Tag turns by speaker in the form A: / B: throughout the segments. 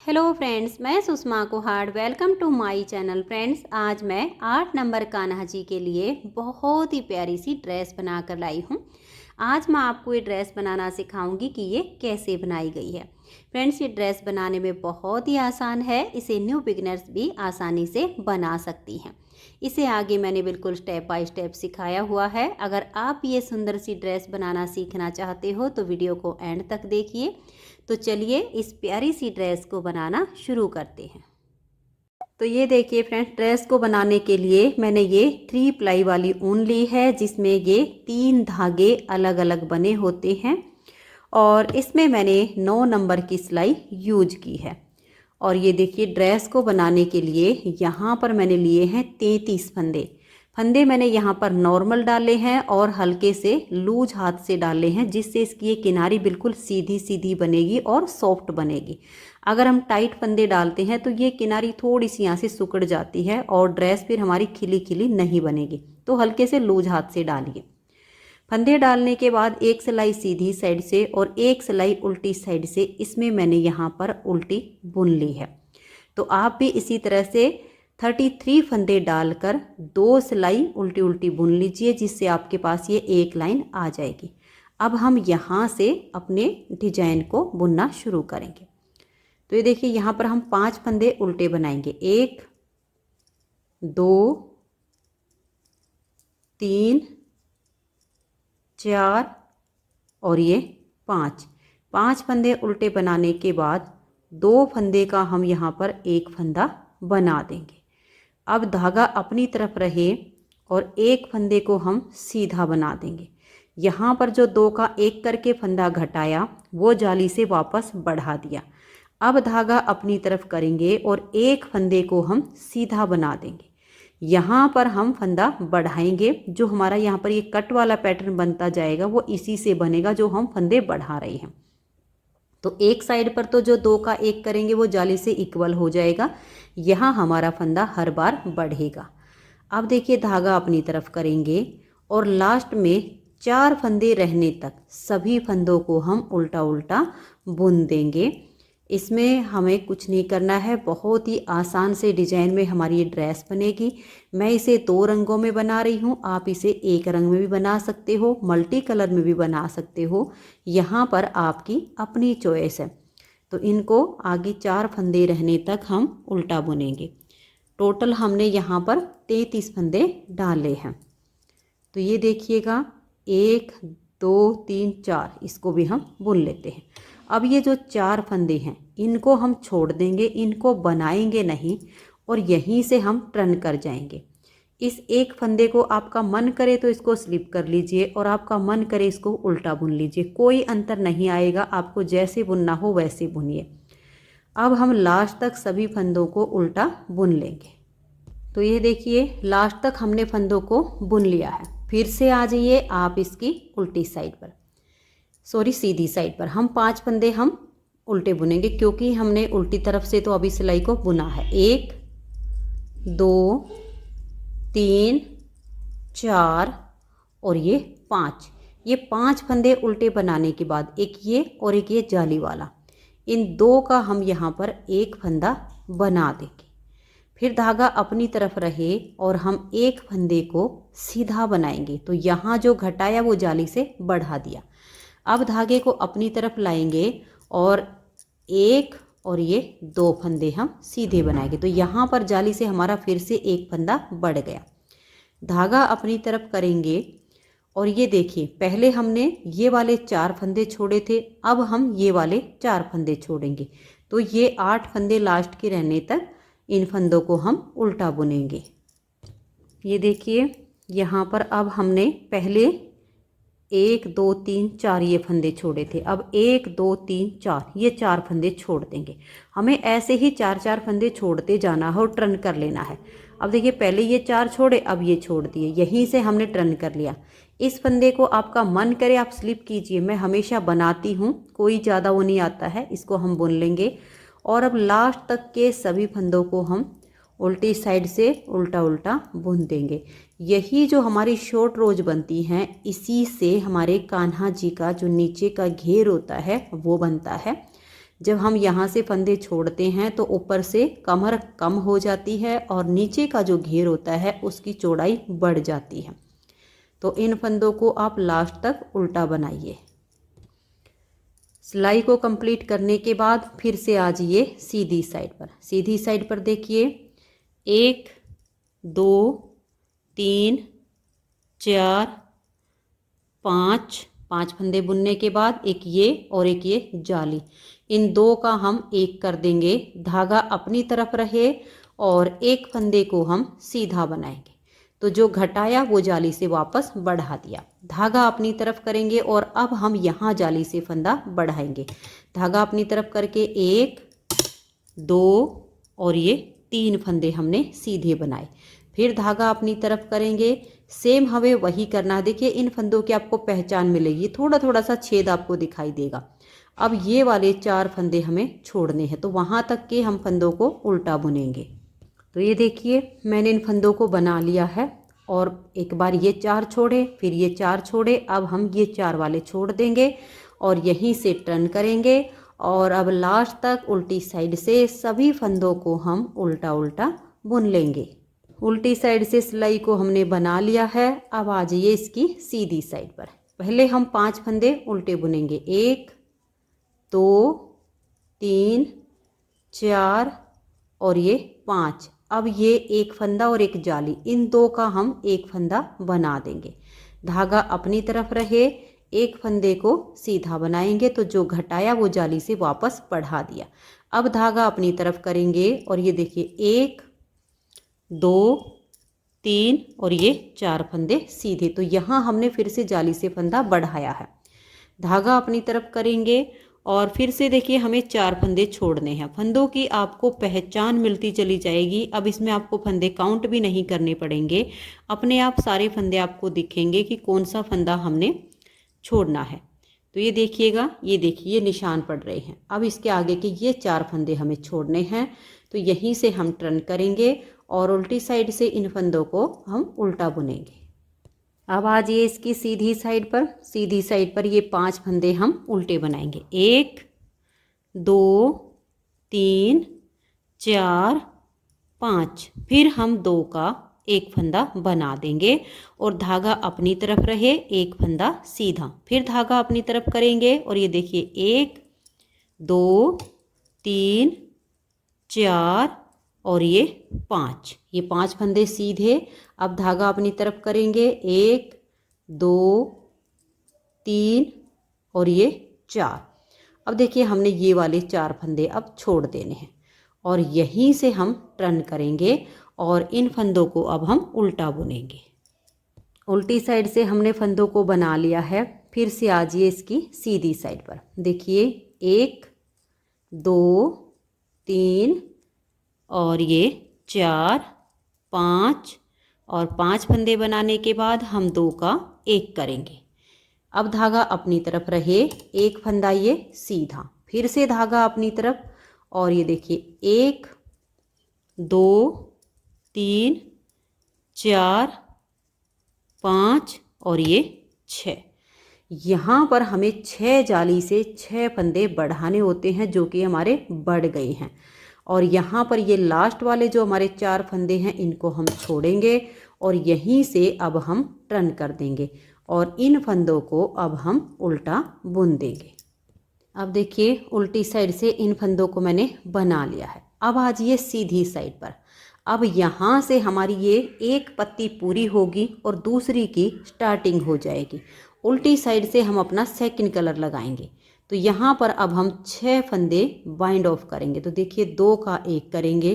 A: Hello friends, मैं Sushma Kuhad. Welcome to my channel. Friends, आज मैं 8 नंबर कान्हा जी के लिए बहुत ही प्यारी सी ड्रेस बना कर लाई हूँ। आज मैं आपको ये ड्रेस बनाना सिखाऊंगी कि ये कैसे बनाई गई है। फ्रेंड्स, ये ड्रेस बनाने में बहुत ही आसान है। इसे न्यू बिगिनर्स भी आसानी से बना सकती हैं। इसे आगे मैंने बिल्कुल स्टेप बाय स्टेप सिखाया हुआ है। अगर आप ये सुंदर सी ड्रेस बनाना सीखना चाहते हो तो वीडियो को एंड तक देखिए। तो चलिए इस प्यारी सी ड्रेस को बनाना शुरू करते हैं। तो ये देखिए फ्रेंड्स, ड्रेस को बनाने के लिए मैंने ये 3 प्लाई वाली ऊन ली है, जिसमें ये 3 धागे अलग अलग बने होते हैं और इसमें मैंने 9 नंबर की सिलाई यूज की है। और ये देखिए, ड्रेस को बनाने के लिए यहाँ पर मैंने लिए हैं 33 फंदे मैंने यहाँ पर नॉर्मल डाले हैं और हल्के से लूज हाथ से डाले हैं, जिससे इसकी ये किनारी बिल्कुल सीधी सीधी बनेगी और सॉफ्ट बनेगी। अगर हम टाइट फंदे डालते हैं तो ये किनारी थोड़ी सी यहाँ से सिकुड़ जाती है और ड्रेस फिर हमारी खिली खिली नहीं बनेगी। तो हल्के से लूज हाथ से डालिए। फंदे डालने के बाद एक सिलाई सीधी साइड से और एक सिलाई उल्टी साइड से, इसमें मैंने यहाँ पर उल्टी बुन ली है। तो आप भी इसी तरह से 33 फंदे डालकर 2 सिलाई उल्टी उल्टी बुन लीजिए, जिससे आपके पास ये एक लाइन आ जाएगी। अब हम यहाँ से अपने डिजाइन को बुनना शुरू करेंगे। तो ये देखिए, यहाँ पर हम 5 फंदे उल्टे बनाएंगे। 1 2 3 4 और ये 5 फंदे उल्टे बनाने के बाद 2 फंदे का हम यहाँ पर एक फंदा बना देंगे। अब धागा अपनी तरफ रहे और एक फंदे को हम सीधा बना देंगे। यहाँ पर जो 2 का एक करके फंदा घटाया वो जाली से वापस बढ़ा दिया। अब धागा अपनी तरफ करेंगे और एक फंदे को हम सीधा बना देंगे। यहाँ पर हम फंदा बढ़ाएंगे। जो हमारा यहाँ पर ये कट वाला पैटर्न बनता जाएगा वो इसी से बनेगा, जो हम फंदे बढ़ा रहे हैं। तो एक साइड पर तो जो 2 का एक करेंगे वो जाली से इक्वल हो जाएगा। यहाँ हमारा फंदा हर बार बढ़ेगा। अब देखिए, धागा अपनी तरफ करेंगे और लास्ट में 4 फंदे रहने तक सभी फंदों को हम उल्टा उल्टा बुन देंगे। इसमें हमें कुछ नहीं करना है, बहुत ही आसान से डिजाइन में हमारी ये ड्रेस बनेगी। मैं इसे 2 रंगों में बना रही हूँ। आप इसे एक रंग में भी बना सकते हो, मल्टी कलर में भी बना सकते हो। यहाँ पर आपकी अपनी चॉइस है। तो इनको आगे 4 फंदे रहने तक हम उल्टा बुनेंगे। टोटल हमने यहाँ पर 33 फंदे डाले हैं। तो ये देखिएगा, 1 2 3 4, इसको भी हम बुन लेते हैं। अब ये जो 4 फंदे हैं इनको हम छोड़ देंगे, इनको बनाएंगे नहीं और यहीं से हम टर्न कर जाएंगे। इस एक फंदे को आपका मन करे तो इसको स्लिप कर लीजिए और आपका मन करे इसको उल्टा बुन लीजिए। कोई अंतर नहीं आएगा, आपको जैसे बुनना हो वैसे बुनिए। अब हम लास्ट तक सभी फंदों को उल्टा बुन लेंगे। तो ये देखिए, लास्ट तक हमने फंदों को बुन लिया है। फिर से आ जाइए आप इसकी उल्टी साइड पर, सीधी साइड पर। हम 5 फंदे हम उल्टे बुनेंगे, क्योंकि हमने उल्टी तरफ से तो अभी सिलाई को बुना है। 1 2 3 4 और ये 5। ये 5 फंदे उल्टे बनाने के बाद एक ये और एक ये जाली वाला, इन 2 का हम यहाँ पर एक फंदा बना देंगे। फिर धागा अपनी तरफ रहे और हम एक फंदे को सीधा बनाएंगे। तो यहाँ जो घटाया वो जाली से बढ़ा दिया। अब धागे को अपनी तरफ लाएंगे और एक और ये 2 फंदे हम सीधे बनाएंगे। तो यहाँ पर जाली से हमारा फिर से एक फंदा बढ़ गया। धागा अपनी तरफ करेंगे और ये देखिए, पहले हमने ये वाले 4 फंदे छोड़े थे, अब हम ये वाले 4 फंदे छोड़ेंगे। तो ये 8 फंदे लास्ट के रहने तक इन फंदों को हम उल्टा बुनेंगे। ये देखिए, यहाँ पर अब हमने पहले 1 2 3 4 ये फंदे छोड़े थे। अब 1 2 3 4 ये 4 फंदे छोड़ देंगे। हमें ऐसे ही 4 फंदे छोड़ते जाना है और टर्न कर लेना है। अब देखिए, पहले ये 4 छोड़े, अब ये छोड़ दिए, यहीं से हमने टर्न कर लिया। इस फंदे को आपका मन करे आप स्लिप कीजिए, मैं हमेशा बनाती हूँ, कोई ज़्यादा वो नहीं आता है। इसको हम बुन लेंगे और अब लास्ट तक के सभी फंदों को हम उल्टी साइड से उल्टा उल्टा बुन देंगे। यही जो हमारी शॉर्ट रोज बनती हैं, इसी से हमारे कान्हा जी का जो नीचे का घेर होता है वो बनता है। जब हम यहाँ से फंदे छोड़ते हैं तो ऊपर से कमर कम हो जाती है और नीचे का जो घेर होता है उसकी चौड़ाई बढ़ जाती है। तो इन फंदों को आप लास्ट तक उल्टा बनाइए। सिलाई को कंप्लीट करने के बाद फिर से आ जाइए सीधी साइड पर। सीधी साइड पर देखिए 1 2 3 4 5 5 फंदे बुनने के बाद एक ये और एक ये जाली, इन दो का हम एक कर देंगे। धागा अपनी तरफ रहे और एक फंदे को हम सीधा बनाएंगे। तो जो घटाया वो जाली से वापस बढ़ा दिया। धागा अपनी तरफ करेंगे और अब हम यहाँ जाली से फंदा बढ़ाएंगे। धागा अपनी तरफ करके 1 2 और ये 3 फंदे हमने सीधे बनाए। फिर धागा अपनी तरफ करेंगे, सेम हमें वही करना। देखिए इन फंदों की आपको पहचान मिलेगी, थोड़ा थोड़ा सा छेद आपको दिखाई देगा। अब ये वाले 4 फंदे हमें छोड़ने हैं, तो वहाँ तक के हम फंदों को उल्टा बुनेंगे। तो ये देखिए मैंने इन फंदों को बना लिया है और एक बार ये 4 छोड़े, फिर ये 4 छोड़े, अब हम ये 4 वाले छोड़ देंगे और यहीं से टर्न करेंगे और अब लास्ट तक उल्टी साइड से सभी फंदों को हम उल्टा उल्टा बुन लेंगे। उल्टी साइड से सिलाई को हमने बना लिया है। अब आ जाइए इसकी सीधी साइड पर। पहले हम 5 फंदे उल्टे बुनेंगे, 1 2 3 4 और ये 5। अब ये एक फंदा और एक जाली, इन दो का हम एक फंदा बना देंगे। धागा अपनी तरफ रहे, एक फंदे को सीधा बनाएंगे, तो जो घटाया वो जाली से वापस बढ़ा दिया। अब धागा अपनी तरफ करेंगे और ये देखिए 1 2 3 और ये 4 फंदे सीधे। तो यहाँ हमने फिर से जाली से फंदा बढ़ाया है। धागा अपनी तरफ करेंगे और फिर से देखिए हमें 4 फंदे छोड़ने हैं। फंदों की आपको पहचान मिलती चली जाएगी। अब इसमें आपको फंदे काउंट भी नहीं करने पड़ेंगे, अपने आप सारे फंदे आपको दिखेंगे कि कौन सा फंदा हमने छोड़ना है। तो ये देखिएगा, ये देखिए निशान पड़ रहे हैं। अब इसके आगे के ये 4 फंदे हमें छोड़ने हैं, तो यहीं से हम टर्न करेंगे और उल्टी साइड से इन फंदों को हम उल्टा बुनेंगे। अब आ जाइए इसकी सीधी साइड पर। सीधी साइड पर ये 5 फंदे हम उल्टे बनाएंगे, 1 2 3 4 5। फिर हम 2 का एक फंदा बना देंगे और धागा अपनी तरफ रहे, एक फंदा सीधा। फिर धागा अपनी तरफ करेंगे और ये देखिए 1 2 3 4 और ये 5। ये 5 फंदे सीधे। अब धागा अपनी तरफ करेंगे, 1 2 3 और ये 4। अब देखिए हमने ये वाले 4 फंदे अब छोड़ देने हैं और यहीं से हम टर्न करेंगे और इन फंदों को अब हम उल्टा बुनेंगे। उल्टी साइड से हमने फंदों को बना लिया है। फिर से आ जाइए इसकी सीधी साइड पर। देखिए 1 2 3 और ये 4 5 और 5 फंदे बनाने के बाद हम 2 का एक करेंगे। अब धागा अपनी तरफ रहे, एक फंदा ये सीधा, फिर से धागा अपनी तरफ और ये देखिए 1 2 3 4 5 और ये 6। यहाँ पर हमें 6 जाली से 6 फंदे बढ़ाने होते हैं, जो कि हमारे बढ़ गए हैं। और यहाँ पर ये लास्ट वाले जो हमारे 4 फंदे हैं इनको हम छोड़ेंगे और यहीं से अब हम टर्न कर देंगे और इन फंदों को अब हम उल्टा बुन देंगे। अब देखिए उल्टी साइड से इन फंदों को मैंने बना लिया है। अब आ जाइए सीधी साइड पर। अब यहाँ से हमारी ये एक पत्ती पूरी होगी और दूसरी की स्टार्टिंग हो जाएगी। उल्टी साइड से हम अपना सेकंड कलर लगाएंगे। तो यहाँ पर अब हम 6 फंदे बाइंड ऑफ करेंगे। तो देखिए 2 का एक करेंगे,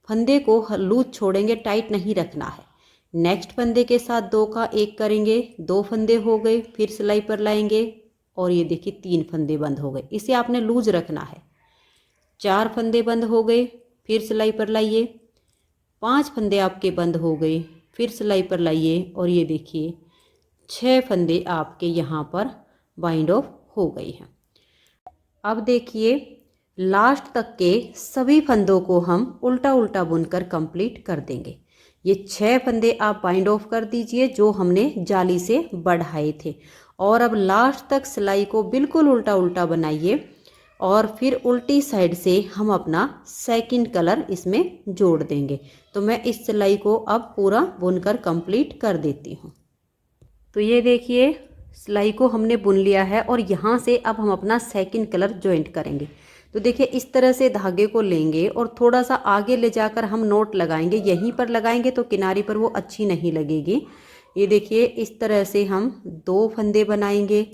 A: फंदे को लूज छोड़ेंगे, टाइट नहीं रखना है। नेक्स्ट फंदे के साथ 2 का एक करेंगे, 2 फंदे हो गए, फिर सिलाई पर लाएंगे और ये देखिए 3 फंदे बंद हो गए। इसे आपने लूज रखना है। 4 फंदे बंद हो गए, फिर सिलाई पर लाइए, 5 फंदे आपके बंद हो गए, फिर सिलाई पर लाइए और ये देखिए 6 फंदे आपके यहाँ पर बाइंड ऑफ हो गए हैं। अब देखिए लास्ट तक के सभी फंदों को हम उल्टा उल्टा बुनकर कंप्लीट कर देंगे। ये 6 फंदे आप बाइंड ऑफ कर दीजिए जो हमने जाली से बढ़ाए थे और अब लास्ट तक सिलाई को बिल्कुल उल्टा उल्टा बनाइए और फिर उल्टी साइड से हम अपना सेकंड कलर इसमें जोड़ देंगे। तो मैं इस सिलाई को अब पूरा बुनकर कंप्लीट कर देती हूँ। तो ये देखिए सिलाई को हमने बुन लिया है और यहाँ से अब हम अपना सेकंड कलर जॉइंट करेंगे। तो देखिए इस तरह से धागे को लेंगे और थोड़ा सा आगे ले जाकर हम नोट लगाएंगे। यहीं पर लगाएंगे तो किनारे पर वो अच्छी नहीं लगेगी। ये देखिए इस तरह से हम 2 फंदे बनाएंगे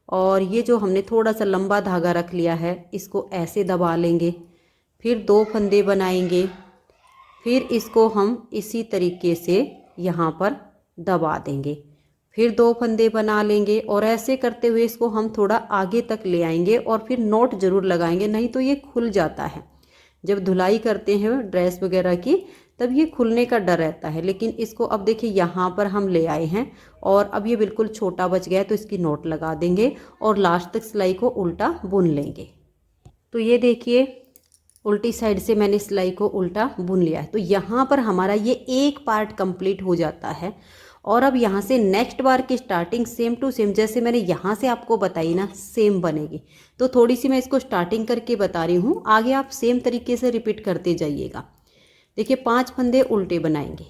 A: और ये जो हमने थोड़ा सा लंबा धागा रख लिया है इसको ऐसे दबा लेंगे। फिर 2 फंदे बनाएंगे, फिर इसको हम इसी तरीके से यहाँ पर दबा देंगे। फिर 2 फंदे बना लेंगे और ऐसे करते हुए इसको हम थोड़ा आगे तक ले आएंगे और फिर नोट ज़रूर लगाएंगे, नहीं तो ये खुल जाता है। जब धुलाई करते हैं ड्रेस वगैरह की तब ये खुलने का डर रहता है। लेकिन इसको अब देखिए यहाँ पर हम ले आए हैं और अब ये बिल्कुल छोटा बच गया है तो इसकी नोट लगा देंगे और लास्ट तक सिलाई को उल्टा बुन लेंगे। तो ये देखिए उल्टी साइड से मैंने सिलाई को उल्टा बुन लिया है। तो यहाँ पर हमारा ये एक पार्ट कंप्लीट हो जाता है। और अब यहाँ से नेक्स्ट बार की स्टार्टिंग सेम टू सेम जैसे मैंने यहाँ से आपको बताई ना सेम बनेगी। तो थोड़ी सी मैं इसको स्टार्टिंग करके बता रही हूँ, आगे आप सेम तरीके से रिपीट करते जाइएगा। देखिए 5 फंदे उल्टे बनाएंगे,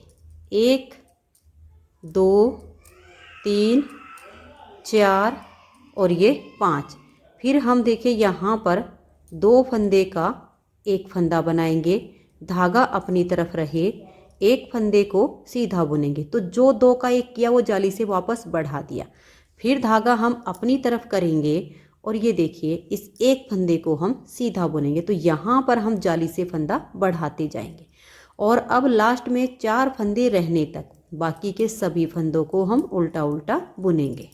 A: 1 2 3 4 और ये 5। फिर हम देखिए यहाँ पर 2 फंदे का एक फंदा बनाएंगे, धागा अपनी तरफ रहे, एक फंदे को सीधा बुनेंगे। तो जो 2 का एक किया वो जाली से वापस बढ़ा दिया। फिर धागा हम अपनी तरफ करेंगे और ये देखिए इस एक फंदे को हम सीधा बुनेंगे। तो यहाँ पर हम जाली से फंदा बढ़ाते जाएंगे और अब लास्ट में 4 फंदे रहने तक बाकी के सभी फंदों को हम उल्टा उल्टा बुनेंगे।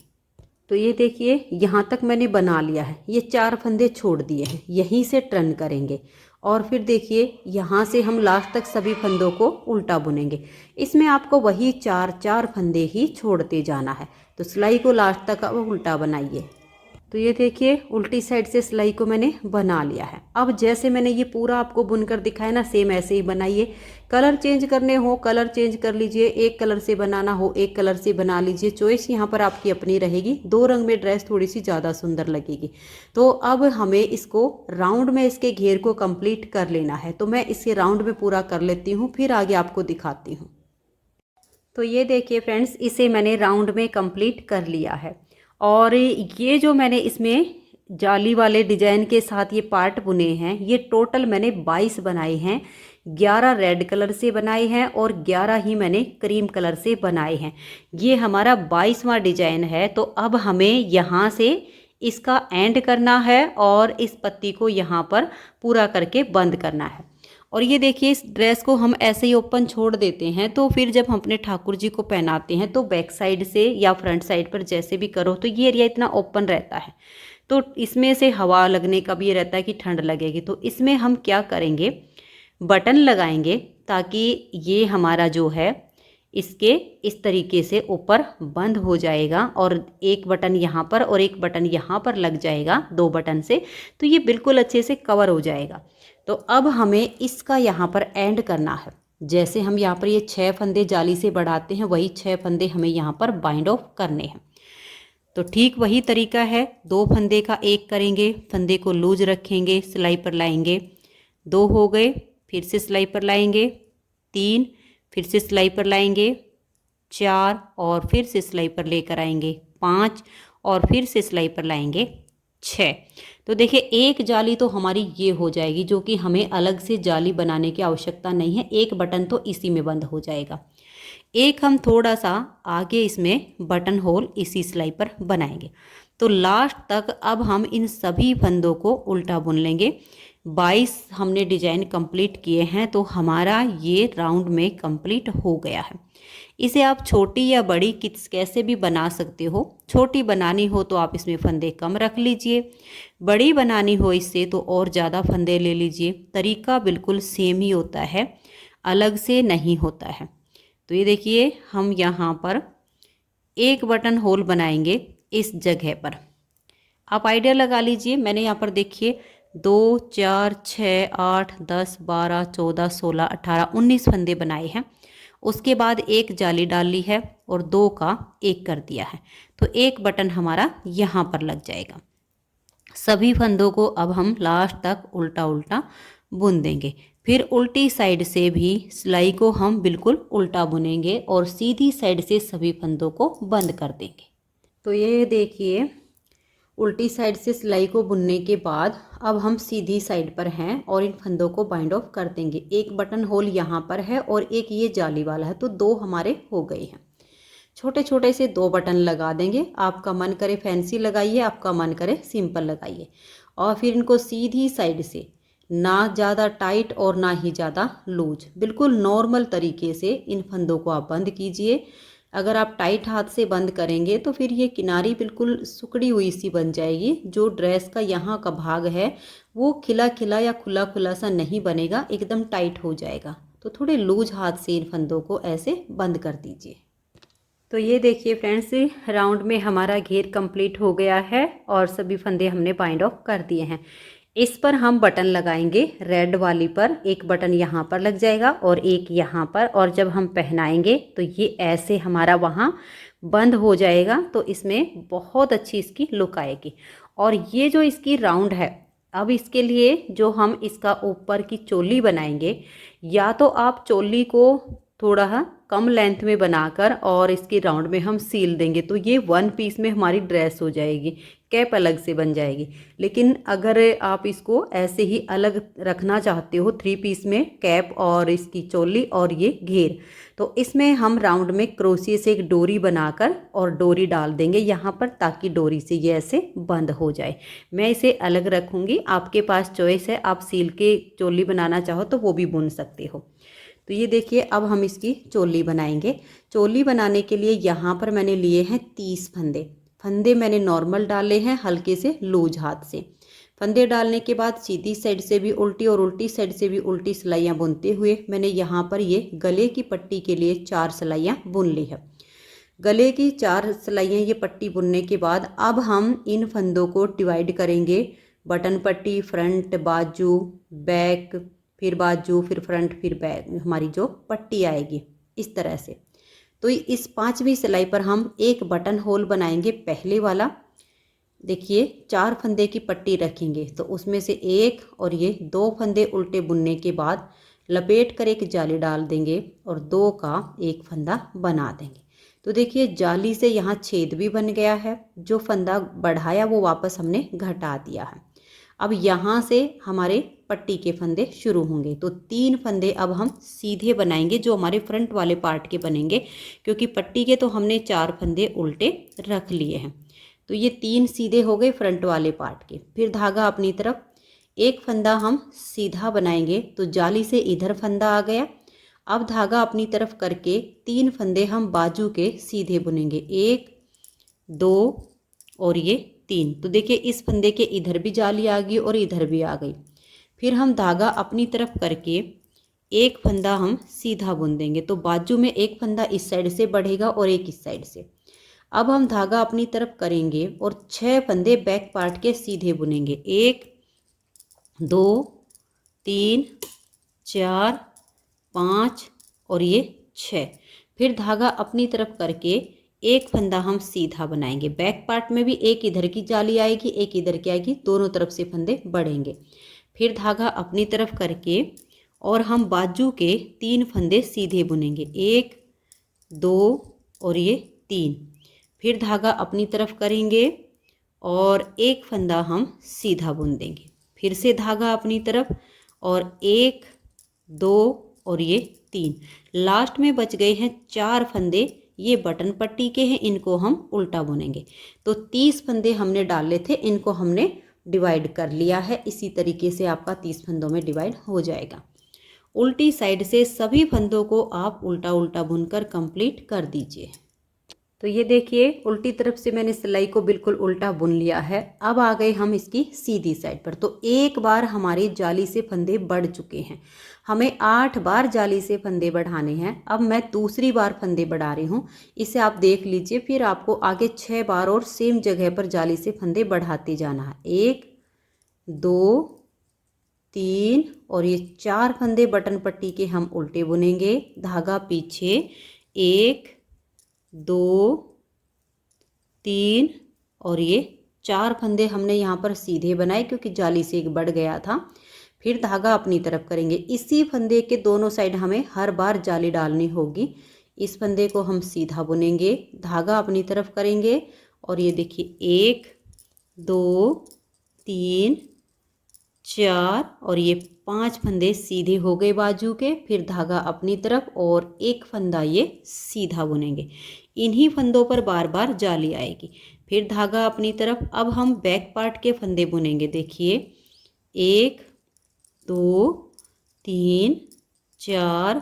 A: तो ये देखिए यहाँ तक मैंने बना लिया है, ये 4 फंदे छोड़ दिए हैं, यहीं से टर्न करेंगे और फिर देखिए यहाँ से हम लास्ट तक सभी फंदों को उल्टा बुनेंगे। इसमें आपको वही 4 फंदे ही छोड़ते जाना है। तो सिलाई को लास्ट तक अब उल्टा बनाइए। तो ये देखिए उल्टी साइड से सिलाई को मैंने बना लिया है। अब जैसे मैंने ये पूरा आपको बुनकर दिखाया ना सेम ऐसे ही बनाइए। कलर चेंज करने हो कलर चेंज कर लीजिए, एक कलर से बनाना हो एक कलर से बना लीजिए। चॉइस यहाँ पर आपकी अपनी रहेगी। 2 रंग में ड्रेस थोड़ी सी ज़्यादा सुंदर लगेगी। तो अब हमें इसको राउंड में इसके घेर को कंप्लीट कर लेना है। तो मैं इसे राउंड में पूरा कर लेती हूँ, फिर आगे आपको दिखाती हूँ। तो ये देखिए फ्रेंड्स इसे मैंने राउंड में कंप्लीट कर लिया है। और ये जो मैंने इसमें जाली वाले डिजाइन के साथ ये पार्ट बुने हैं, ये टोटल मैंने 22 बनाए हैं। 11 रेड कलर से बनाए हैं और 11 ही मैंने क्रीम कलर से बनाए हैं। ये हमारा 22वां डिजाइन है। तो अब हमें यहाँ से इसका एंड करना है और इस पत्ती को यहाँ पर पूरा करके बंद करना है। और ये देखिए इस ड्रेस को हम ऐसे ही ओपन छोड़ देते हैं। तो फिर जब हम अपने ठाकुर जी को पहनाते हैं तो बैक साइड से या फ्रंट साइड पर जैसे भी करो तो ये एरिया इतना ओपन रहता है। तो इसमें से हवा लगने का भी ये रहता है कि ठंड लगेगी। तो इसमें हम क्या करेंगे, बटन लगाएंगे ताकि ये हमारा जो है इसके इस तरीके से ऊपर बंद हो जाएगा और एक बटन यहाँ पर और एक बटन यहाँ पर लग जाएगा 2 बटन से। तो ये बिल्कुल अच्छे से कवर हो जाएगा। तो अब हमें इसका यहाँ पर एंड करना है। जैसे हम यहाँ पर ये 6 फंदे जाली से बढ़ाते हैं वही 6 फंदे हमें यहाँ पर बाइंड ऑफ करने हैं। तो ठीक वही तरीका है, 2 फंदे का एक करेंगे, फंदे को लूज रखेंगे, सिलाई पर लाएंगे, 2 हो गए, फिर से सिलाई पर लाएंगे, 3, फिर से सिलाई पर लाएंगे, 4 और फिर से सिलाई पर लेकर आएंगे, 5 और फिर से सिलाई पर लाएंगे, 6। तो देखिए एक जाली तो हमारी ये हो जाएगी, जो कि हमें अलग से जाली बनाने की आवश्यकता नहीं है। एक बटन तो इसी में बंद हो जाएगा। एक हम थोड़ा सा आगे इसमें बटन होल इसी सिलाई पर बनाएंगे। तो लास्ट तक अब हम इन सभी फंदों को उल्टा बुन लेंगे। 22 हमने डिजाइन कंप्लीट किए हैं। तो हमारा ये राउंड में कंप्लीट हो गया है। इसे आप छोटी या बड़ी कैसे भी बना सकते हो। छोटी बनानी हो तो आप इसमें फंदे कम रख लीजिए, बड़ी बनानी हो इससे तो और ज़्यादा फंदे ले लीजिए। तरीका बिल्कुल सेम ही होता है, अलग से नहीं होता है। तो ये देखिए हम यहाँ पर एक बटन होल बनाएंगे इस जगह पर। आप आइडिया लगा लीजिए। मैंने यहाँ पर देखिए 2 4 6 8 10 12 14 16 18 19 फंदे बनाए हैं। उसके बाद एक जाली डाल ली है और 2 का एक कर दिया है। तो एक बटन हमारा यहाँ पर लग जाएगा। सभी फंदों को अब हम लास्ट तक उल्टा उल्टा बुन देंगे। फिर उल्टी साइड से भी सिलाई को हम बिल्कुल उल्टा बुनेंगे और सीधी साइड से सभी फंदों को बंद कर देंगे। तो ये देखिए, उल्टी साइड से सिलाई को बुनने के बाद अब हम सीधी साइड पर हैं और इन फंदों को बाइंड ऑफ कर देंगे। एक बटन होल यहाँ पर है और एक ये जाली वाला है, तो दो हमारे हो गए हैं। छोटे छोटे से दो बटन लगा देंगे। आपका मन करे फैंसी लगाइए, आपका मन करे सिंपल लगाइए। और फिर इनको सीधी साइड से, ना ज़्यादा टाइट और ना ही ज़्यादा लूज, बिल्कुल नॉर्मल तरीके से इन फंदों को आप बंद कीजिए। अगर आप टाइट हाथ से बंद करेंगे तो फिर ये किनारी बिल्कुल सुकड़ी हुई सी बन जाएगी। जो ड्रेस का यहाँ का भाग है वो खिला खिला या खुला खुला सा नहीं बनेगा, एकदम टाइट हो जाएगा। तो थोड़े लूज हाथ से इन फंदों को ऐसे बंद कर दीजिए। तो ये देखिए फ्रेंड्स, राउंड में हमारा घेर कंप्लीट हो गया है और सभी फंदे हमने बाइंड ऑफ कर दिए हैं। इस पर हम बटन लगाएंगे। रेड वाली पर एक बटन यहाँ पर लग जाएगा और एक यहाँ पर, और जब हम पहनाएंगे तो ये ऐसे हमारा वहाँ बंद हो जाएगा। तो इसमें बहुत अच्छी इसकी लुक आएगी। और ये जो इसकी राउंड है, अब इसके लिए जो हम इसका ऊपर की चोली बनाएंगे, या तो आप चोली को थोड़ा कम लेंथ में बनाकर और इसकी राउंड में हम सील देंगे तो ये वन पीस में हमारी ड्रेस हो जाएगी, कैप अलग से बन जाएगी। लेकिन अगर आप इसको ऐसे ही अलग रखना चाहते हो, थ्री पीस में कैप और इसकी चोली और ये घेर, तो इसमें हम राउंड में क्रोशिया से एक डोरी बनाकर और डोरी डाल देंगे यहाँ पर, ताकि डोरी से ये ऐसे बंद हो जाए। मैं इसे अलग रखूँगी, आपके पास चॉइस है, आप सील के चोली बनाना चाहो तो वो भी बुन सकते हो। तो ये देखिए, अब हम इसकी चोली बनाएंगे। चोली बनाने के लिए यहाँ पर मैंने लिए हैं 30 फंदे। फंदे मैंने नॉर्मल डाले हैं, हल्के से लूज हाथ से। फंदे डालने के बाद सीधी साइड से भी उल्टी और उल्टी साइड से भी उल्टी सिलाइयाँ बुनते हुए मैंने यहाँ पर ये गले की पट्टी के लिए 4 सिलाइयाँ बुन ली है। गले की 4 सिलाइयाँ ये पट्टी बुनने के बाद अब हम इन फंदों को डिवाइड करेंगे। बटन पट्टी, फ्रंट, बाजू, बैक, फिर बाजू, फिर फ्रंट, फिर बैक, हमारी जो पट्टी आएगी इस तरह से। तो इस 5वीं सिलाई पर हम एक बटन होल बनाएंगे, पहले वाला। देखिए, 4 फंदे की पट्टी रखेंगे तो उसमें से एक और ये 2 फंदे उल्टे बुनने के बाद लपेट कर एक जाली डाल देंगे और 2 का एक फंदा बना देंगे। तो देखिए, जाली से यहाँ छेद भी बन गया है। जो फंदा बढ़ाया वो वापस हमने घटा दिया है। अब यहाँ से हमारे पट्टी के फंदे शुरू होंगे। तो 3 फंदे अब हम सीधे बनाएंगे जो हमारे फ्रंट वाले पार्ट के बनेंगे, क्योंकि पट्टी के तो हमने 4 फंदे उल्टे रख लिए हैं। तो ये 3 सीधे हो गए फ्रंट वाले पार्ट के। फिर धागा अपनी तरफ, एक फंदा हम सीधा बनाएंगे तो जाली से इधर फंदा आ गया। अब धागा अपनी तरफ करके 3 फंदे हम बाजू के सीधे बुनेंगे, 1, 2 और ये 3। तो देखिए, इस फंदे के इधर भी जाली आ गई और इधर भी आ गई। फिर हम धागा अपनी तरफ करके एक फंदा हम सीधा बुन देंगे, तो बाजू में एक फंदा इस साइड से बढ़ेगा और एक इस साइड से। अब हम धागा अपनी तरफ करेंगे और 6 फंदे बैक पार्ट के सीधे बुनेंगे, 1, 2, 3, 4, 5 और ये 6। फिर धागा अपनी तरफ करके एक फंदा हम सीधा बनाएंगे। बैक पार्ट में भी एक इधर की जाली आएगी, एक इधर की आएगी, दोनों तरफ से फंदे बढ़ेंगे। फिर धागा अपनी तरफ करके और हम बाजू के 3 फंदे सीधे बुनेंगे, 1, 2 और ये 3। फिर धागा अपनी तरफ करेंगे और एक फंदा हम सीधा बुन देंगे। फिर से धागा अपनी तरफ और 1, 2 और ये 3। लास्ट में बच गए हैं 4 फंदे, ये बटन पट्टी के हैं, इनको हम उल्टा बुनेंगे। तो 30 फंदे हमने डाले थे, इनको हमने डिवाइड कर लिया है। इसी तरीके से आपका 30 फंदों में डिवाइड हो जाएगा। उल्टी साइड से सभी फंदों को आप उल्टा उल्टा बुनकर कंप्लीट कर दीजिए। तो ये देखिए, उल्टी तरफ से मैंने सिलाई को बिल्कुल उल्टा बुन लिया है। अब आ गए हम इसकी सीधी साइड पर। तो एक बार हमारी जाली से फंदे बढ़ चुके हैं, हमें 8 बार जाली से फंदे बढ़ाने हैं। अब मैं दूसरी बार फंदे बढ़ा रही हूँ, इसे आप देख लीजिए। फिर आपको आगे 6 बार और सेम जगह पर जाली से फंदे बढ़ाते जाना है, 1, 2, 3 और ये 4 फंदे बटन पट्टी के हम उल्टे बुनेंगे। धागा पीछे, 1, 2, 3 और ये 4 फंदे हमने यहाँ पर सीधे बनाए क्योंकि जाली से एक बढ़ गया था। फिर धागा अपनी तरफ करेंगे। इसी फंदे के दोनों साइड हमें हर बार जाली डालनी होगी। इस फंदे को हम सीधा बुनेंगे, धागा अपनी तरफ करेंगे और ये देखिए 1 2 3 4 और ये 5 फंदे सीधे हो गए बाजू के। फिर धागा अपनी तरफ और एक फंदा ये सीधा बुनेंगे। इन्हीं फंदों पर बार बार जाली आएगी। फिर धागा अपनी तरफ। अब हम बैक पार्ट के फंदे बुनेंगे। देखिए 1 2 3 4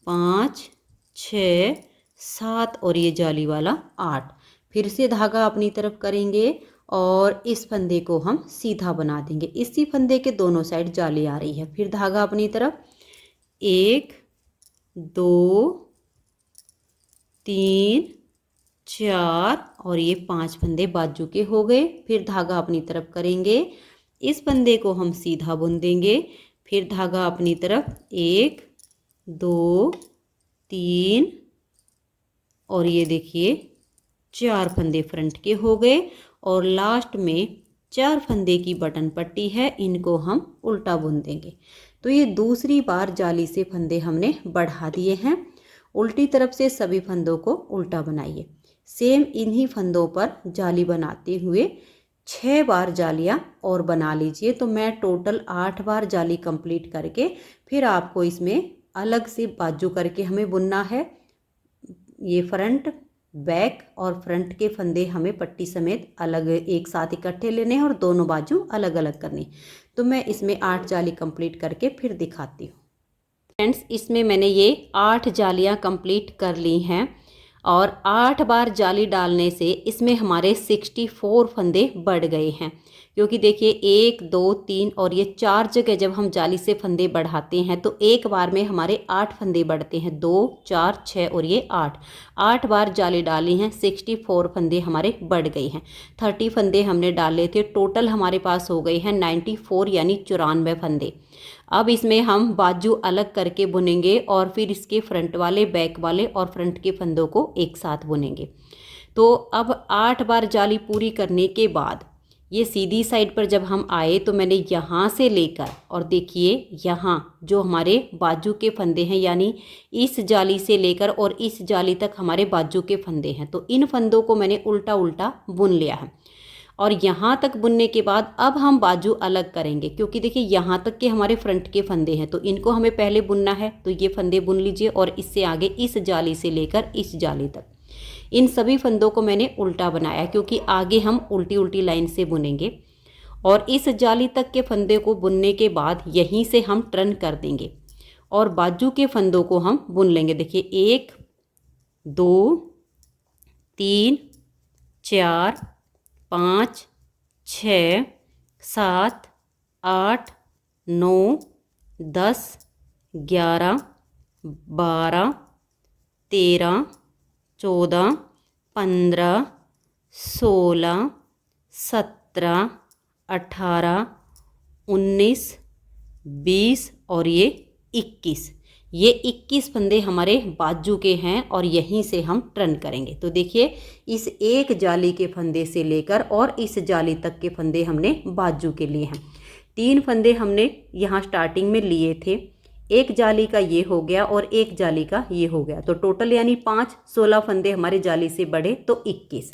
A: 5 6 7 और ये जाली वाला 8। फिर से धागा अपनी तरफ करेंगे और इस फंदे को हम सीधा बना देंगे। इसी फंदे के दोनों साइड जाली आ रही है। फिर धागा अपनी तरफ 1 2 3 4 और ये 5 फंदे बाजू के हो गए। फिर धागा अपनी तरफ करेंगे, इस फंदे को हम सीधा बुन देंगे। फिर धागा अपनी तरफ 1 2 3 और ये देखिए 4 फंदे फ्रंट के हो गए और लास्ट में 4 फंदे की बटन पट्टी है, इनको हम उल्टा बुन देंगे। तो ये दूसरी बार जाली से फंदे हमने बढ़ा दिए हैं। उल्टी तरफ से सभी फंदों को उल्टा बनाइए। सेम इन्हीं फंदों पर जाली बनाते हुए 6 बार जालियाँ और बना लीजिए। तो मैं टोटल 8 बार जाली कंप्लीट करके फिर आपको इसमें अलग से बाजू करके हमें बुनना है। ये फ्रंट बैक और फ्रंट के फंदे हमें पट्टी समेत अलग एक साथ इकट्ठे लेने हैं और दोनों बाजू अलग अलग करनी। तो मैं इसमें 8 जाली कंप्लीट करके फिर दिखाती हूँ। फ्रेंड्स, इसमें मैंने ये 8 जालियाँ कंप्लीट कर ली हैं और 8 बार जाली डालने से इसमें हमारे 64 फंदे बढ़ गए हैं। क्योंकि देखिए 1 2 3 और ये 4 जगह जब हम जाली से फंदे बढ़ाते हैं तो एक बार में हमारे 8 फंदे बढ़ते हैं। 2 4 6 और ये 8 बार जाली डाली हैं, 64 फंदे हमारे बढ़ गए हैं। 30 फंदे हमने डाले थे, टोटल हमारे पास हो गए हैं 94 यानी 94 फंदे। अब इसमें हम बाजू अलग करके बुनेंगे और फिर इसके फ्रंट वाले, बैक वाले और फ्रंट के फंदों को एक साथ बुनेंगे। तो अब 8 बार जाली पूरी करने के बाद ये सीधी साइड पर जब हम आए तो मैंने यहाँ से लेकर और देखिए यहाँ जो हमारे बाजू के फंदे हैं, यानी इस जाली से लेकर और इस जाली तक हमारे बाजू के फंदे हैं, तो इन फंदों को मैंने उल्टा उल्टा बुन लिया है। और यहाँ तक बुनने के बाद अब हम बाजू अलग करेंगे। क्योंकि देखिए यहाँ तक के हमारे फ्रंट के फंदे हैं तो इनको हमें पहले बुनना है। तो ये फंदे बुन लीजिए और इससे आगे इस जाली से लेकर इस जाली तक इन सभी फंदों को मैंने उल्टा बनाया, क्योंकि आगे हम उल्टी उल्टी लाइन से बुनेंगे। और इस जाली तक के फंदे को बुनने के बाद यहीं से हम टर्न कर देंगे और बाजू के फंदों को हम बुन लेंगे। देखिए 1 2 3 4 5 6 7 8 9 10 11 12 13 14 15 16 17 18 19 20 और ये 21। ये 21 फंदे हमारे बाजू के हैं और यहीं से हम टर्न करेंगे। तो देखिए इस एक जाली के फंदे से लेकर और इस जाली तक के फंदे हमने बाजू के लिए हैं। 3 फंदे हमने यहाँ स्टार्टिंग में लिए थे, एक जाली का ये हो गया और एक जाली का ये हो गया। तो टोटल यानी 16 फंदे हमारे जाली से बढ़े तो 21।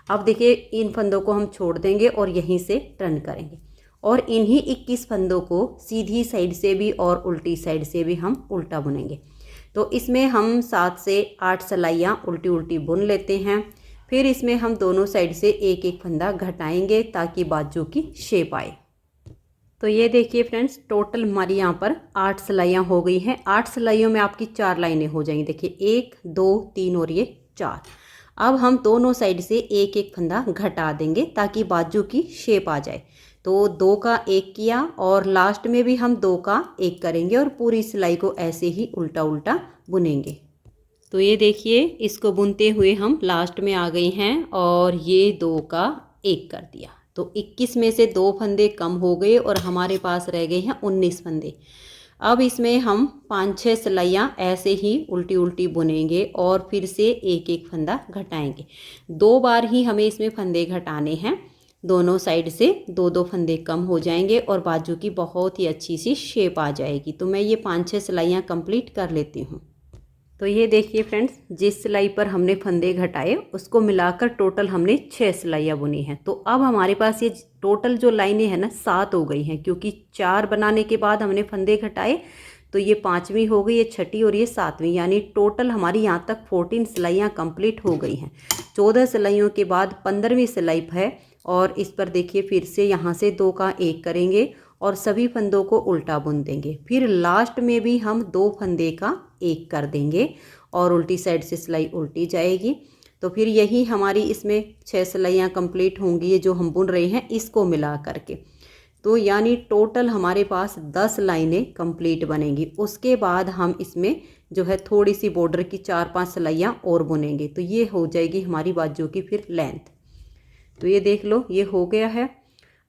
A: अब देखिए इन फंदों को हम छोड़ देंगे और यहीं से टर्न करेंगे और इन्हीं 21 फंदों को सीधी साइड से भी और उल्टी साइड से भी हम उल्टा बुनेंगे। तो इसमें हम 7 से 8 सिलाइयाँ उल्टी उल्टी बुन लेते हैं। फिर इसमें हम दोनों साइड से एक एक फंदा घटाएंगे ताकि बाजू की शेप आए। तो ये देखिए फ्रेंड्स, टोटल हमारी यहाँ पर 8 सिलाइयाँ हो गई हैं। 8 सिलाइयों में आपकी 4 लाइनें हो जाएंगी। देखिए 1 2 3 और ये 4। अब हम दोनों साइड से एक एक फंदा घटा देंगे ताकि बाजू की शेप आ जाए। तो 2 का 1 किया और लास्ट में भी हम 2 का 1 करेंगे और पूरी सिलाई को ऐसे ही उल्टा उल्टा बुनेंगे। तो ये देखिए इसको बुनते हुए हम लास्ट में आ गए हैं और ये 2 का 1 कर दिया। तो 21 में से 2 फंदे कम हो गए और हमारे पास रह गए हैं 19 फंदे। अब इसमें हम 5-6 सिलाइयाँ ऐसे ही उल्टी उल्टी बुनेंगे और फिर से एक एक फंदा घटाएंगे। 2 बार ही हमें इसमें फंदे घटाने हैं। दोनों साइड से 2-2 फंदे कम हो जाएंगे और बाजू की बहुत ही अच्छी सी शेप आ जाएगी। तो मैं ये 5-6 सिलाइयाँ कंप्लीट कर लेती हूँ। तो ये देखिए फ्रेंड्स, जिस सिलाई पर हमने फंदे घटाए उसको मिलाकर टोटल हमने 6 सिलाइयाँ बुनी हैं। तो अब हमारे पास ये टोटल जो लाइनें हैं ना 7 हो गई हैं, क्योंकि 4 बनाने के बाद हमने फंदे घटाए तो ये 5वीं हो गई, ये 6ठी और ये 7वीं, यानी टोटल हमारी यहाँ तक 14 सिलाइयाँ कंप्लीट हो गई हैं। 14 सिलाइयों के बाद 15वीं सिलाई है और इस पर देखिए फिर से यहाँ से 2 का 1 करेंगे और सभी फंदों को उल्टा बुन देंगे। फिर लास्ट में भी हम 2 फंदे का 1 कर देंगे और उल्टी साइड से सिलाई उल्टी जाएगी। तो फिर यही हमारी इसमें 6 सिलाइयाँ कंप्लीट होंगी, ये जो हम बुन रहे हैं इसको मिला करके। तो यानी टोटल हमारे पास 10 लाइनें कंप्लीट बनेंगी। उसके बाद हम इसमें जो है थोड़ी सी बॉर्डर की 4-5 सिलाइयाँ और बुनेंगे, तो ये हो जाएगी हमारी बाजू की फिर लेंथ। तो ये देख लो, ये हो गया है।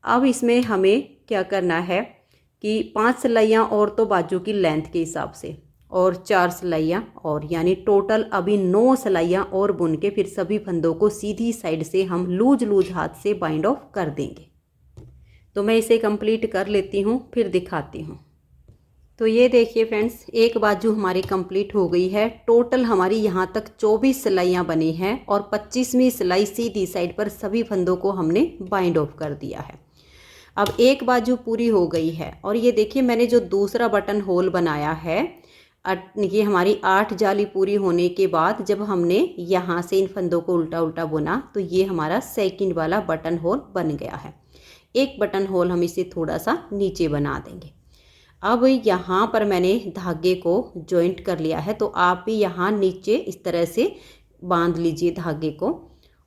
A: अब इसमें हमें क्या करना है कि 5 सिलाइयाँ और तो बाजू की लेंथ के हिसाब से और 4 सिलाइयाँ और, यानी टोटल अभी 9 सिलाइयाँ और बुन के फिर सभी फंदों को सीधी साइड से हम लूज हाथ से बाइंड ऑफ कर देंगे। तो मैं इसे कंप्लीट कर लेती हूँ, फिर दिखाती हूँ। तो ये देखिए फ्रेंड्स, एक बाजू हमारी कंप्लीट हो गई है। टोटल हमारी यहाँ तक 24 सिलाइयाँ बनी हैं और 25वीं सिलाई सीधी साइड पर सभी फंदों को हमने बाइंड ऑफ कर दिया है। अब एक बाजू पूरी हो गई है और ये देखिए मैंने जो दूसरा बटन होल बनाया है, ये हमारी 8 जाली पूरी होने के बाद जब हमने यहाँ से इन फंदों को उल्टा उल्टा बुना तो ये हमारा सेकंड वाला बटन होल बन गया है। एक बटन होल हम इसे थोड़ा सा नीचे बना देंगे। अब यहाँ पर मैंने धागे को जॉइंट कर लिया है, तो आप भी यहाँ नीचे इस तरह से बांध लीजिए धागे को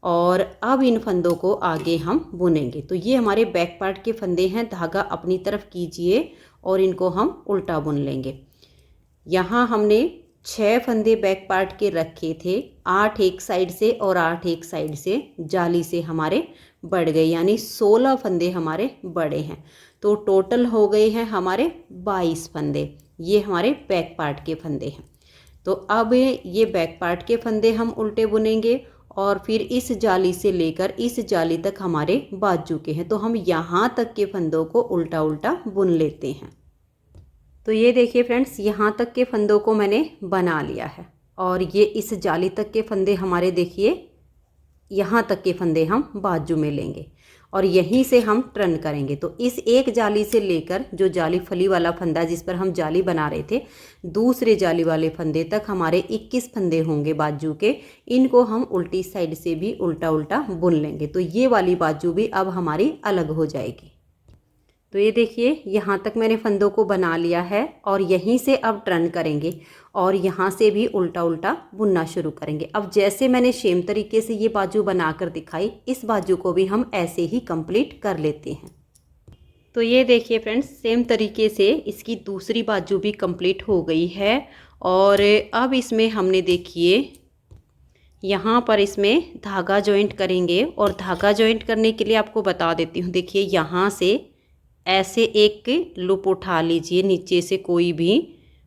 A: और अब इन फंदों को आगे हम बुनेंगे। तो ये हमारे बैक पार्ट के फंदे हैं, धागा अपनी तरफ कीजिए और इनको हम उल्टा बुन लेंगे। यहाँ हमने 6 फंदे बैक पार्ट के रखे थे, 8 एक साइड से और 8 एक साइड से जाली से हमारे बढ़ गए, यानी 16 फंदे हमारे बड़े हैं। तो टोटल हो गए हैं हमारे 22 फंदे। ये हमारे बैक पार्ट के फंदे हैं। तो अब ये बैक पार्ट के फंदे हम उल्टे बुनेंगे और फिर इस जाली से लेकर इस जाली तक हमारे बाजू के हैं, तो हम यहाँ तक के फंदों को उल्टा उल्टा बुन लेते हैं। तो ये देखिए फ्रेंड्स, यहाँ तक के फंदों को मैंने बना लिया है और ये इस जाली तक के फंदे हमारे देखिए, यहाँ तक के फंदे हम बाजू में लेंगे और यहीं से हम टर्न करेंगे। तो इस एक जाली से लेकर जो जाली फली वाला फंदा जिस पर हम जाली बना रहे थे, दूसरे जाली वाले फंदे तक हमारे 21 फंदे होंगे बाजू के। इनको हम उल्टी साइड से भी उल्टा उल्टा बुन लेंगे, तो ये वाली बाजू भी अब हमारी अलग हो जाएगी। तो ये देखिए, यहाँ तक मैंने फंदों को बना लिया है और यहीं से अब टर्न करेंगे और यहाँ से भी उल्टा उल्टा बुनना शुरू करेंगे। अब जैसे मैंने सेम तरीके से ये बाजू बनाकर दिखाई, इस बाजू को भी हम ऐसे ही कंप्लीट कर लेते हैं। तो ये देखिए फ्रेंड्स, सेम तरीके से इसकी दूसरी बाजू भी कंप्लीट हो गई है और अब इसमें हमने देखिए यहाँ पर इसमें धागा जॉइंट करेंगे और धागा जॉइंट करने के लिए आपको बता देती हूँ। देखिए यहाँ से ऐसे एक लूप उठा लीजिए नीचे से कोई भी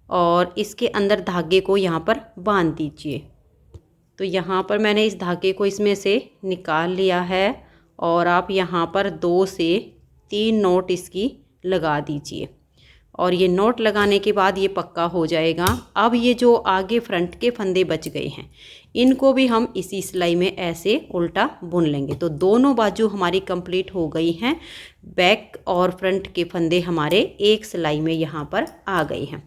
A: और इसके अंदर धागे को यहाँ पर बांध दीजिए। तो यहाँ पर मैंने इस धागे को इसमें से निकाल लिया है और आप यहाँ पर 2 से 3 नोट इसकी लगा दीजिए और ये नोट लगाने के बाद ये पक्का हो जाएगा। अब ये जो आगे फ्रंट के फंदे बच गए हैं, इनको भी हम इसी सिलाई में ऐसे उल्टा बुन लेंगे। तो दोनों बाजू हमारी कंप्लीट हो गई हैं। बैक और फ्रंट के फंदे हमारे एक सिलाई में यहाँ पर आ गए हैं।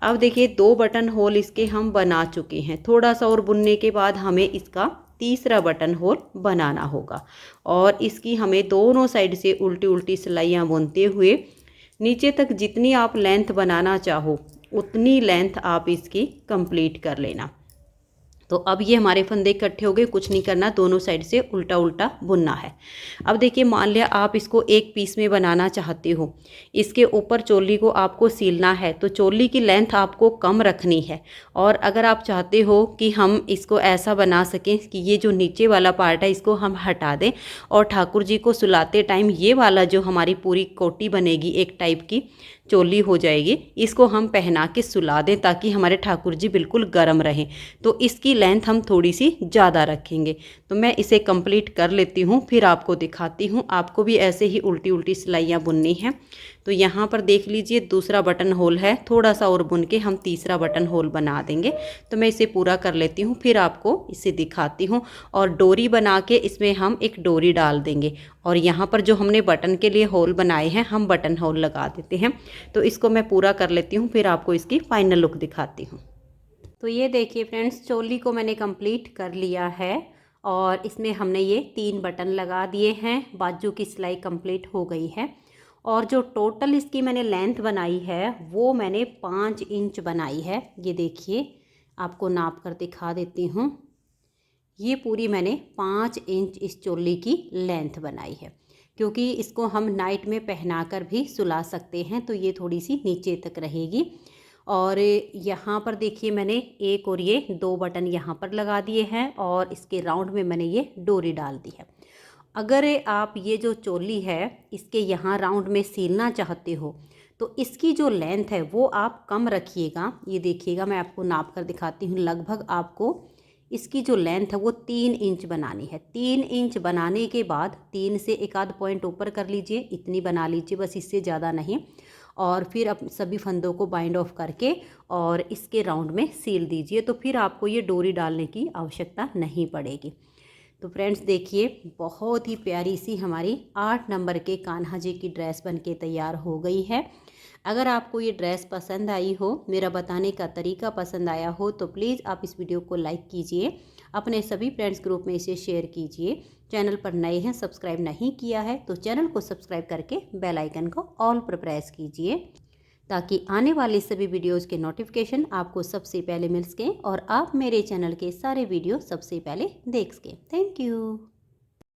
A: अब देखिए 2 बटन होल इसके हम बना चुके हैं। थोड़ा सा और बुनने के बाद हमें इसका तीसरा बटन होल बनाना होगा और इसकी हमें दोनों साइड से उल्टी उल्टी सिलाइयाँ बुनते हुए नीचे तक जितनी आप लेंथ बनाना चाहो उतनी लेंथ आप इसकी कंप्लीट कर लेना। तो अब ये हमारे फंदे इकट्ठे हो गए, कुछ नहीं करना, दोनों साइड से उल्टा उल्टा बुनना है। अब देखिए, मान लिया आप इसको एक पीस में बनाना चाहते हो, इसके ऊपर चोली को आपको सीलना है, तो चोली की लेंथ आपको कम रखनी है। और अगर आप चाहते हो कि हम इसको ऐसा बना सकें कि ये जो नीचे वाला पार्ट है इसको हम हटा दें और ठाकुर जी को सुलाते टाइम ये वाला जो हमारी पूरी कोटी बनेगी एक टाइप की, चोली हो जाएगी। इसको हम पहना के सुला दें ताकि हमारे ठाकुर जी बिल्कुल गर्म रहें। तो इसकी लेंथ हम थोड़ी सी ज़्यादा रखेंगे। तो मैं इसे कंप्लीट कर लेती हूँ, फिर आपको दिखाती हूँ। आपको भी ऐसे ही उल्टी उल्टी सिलाइयाँ बुननी हैं। तो यहाँ पर देख लीजिए दूसरा बटन होल है, थोड़ा सा और बुन के हम तीसरा बटन होल बना देंगे। तो मैं इसे पूरा कर लेती हूँ, फिर आपको इसे दिखाती हूँ। और डोरी बना के इसमें हम एक डोरी डाल देंगे और यहाँ पर जो हमने बटन के लिए होल बनाए हैं हम बटन होल लगा देते हैं। तो इसको मैं पूरा कर लेती हूँ, फिर आपको इसकी फाइनल लुक दिखाती हूँ। तो ये देखिए फ्रेंड्स, चोली को मैंने कंप्लीट कर लिया है और इसमें हमने ये 3 बटन लगा दिए हैं। बाजू की सिलाई कंप्लीट हो गई है और जो टोटल इसकी मैंने लेंथ बनाई है वो मैंने 5 इंच बनाई है। ये देखिए, आपको नाप कर दिखा देती हूँ। ये पूरी मैंने 5 इंच इस चोली की लेंथ बनाई है, क्योंकि इसको हम नाइट में पहनाकर भी सुला सकते हैं। तो ये थोड़ी सी नीचे तक रहेगी। और यहाँ पर देखिए मैंने एक और ये 2 बटन यहाँ पर लगा दिए हैं और इसके राउंड में मैंने ये डोरी डाल दी है। अगर आप ये जो चोली है इसके यहाँ राउंड में सीलना चाहते हो तो इसकी जो लेंथ है वो आप कम रखिएगा। ये देखिएगा, मैं आपको नाप कर दिखाती हूँ। लगभग आपको इसकी जो लेंथ है वो 3 इंच बनानी है। 3 इंच बनाने के बाद 3 से एक आध पॉइंट ऊपर कर लीजिए, इतनी बना लीजिए बस, इससे ज़्यादा नहीं। और फिर अब सभी फंदों को बाइंड ऑफ करके और इसके राउंड में सील दीजिए। तो फिर आपको ये डोरी डालने की आवश्यकता नहीं पड़ेगी। तो फ्रेंड्स देखिए, बहुत ही प्यारी सी हमारी 8 नंबर के कान्हा जी की ड्रेस बनके तैयार हो गई है। अगर आपको ये ड्रेस पसंद आई हो, मेरा बताने का तरीका पसंद आया हो, तो प्लीज़ आप इस वीडियो को लाइक कीजिए, अपने सभी फ्रेंड्स ग्रुप में इसे शेयर कीजिए। चैनल पर नए हैं, सब्सक्राइब नहीं किया है तो चैनल को सब्सक्राइब करके बेल आइकन को ऑल पर प्रेस कीजिए, ताकि आने वाले सभी वीडियोज़ के नोटिफिकेशन आपको सबसे पहले मिल सकें और आप मेरे चैनल के सारे वीडियो सबसे पहले देख सकें। Thank you.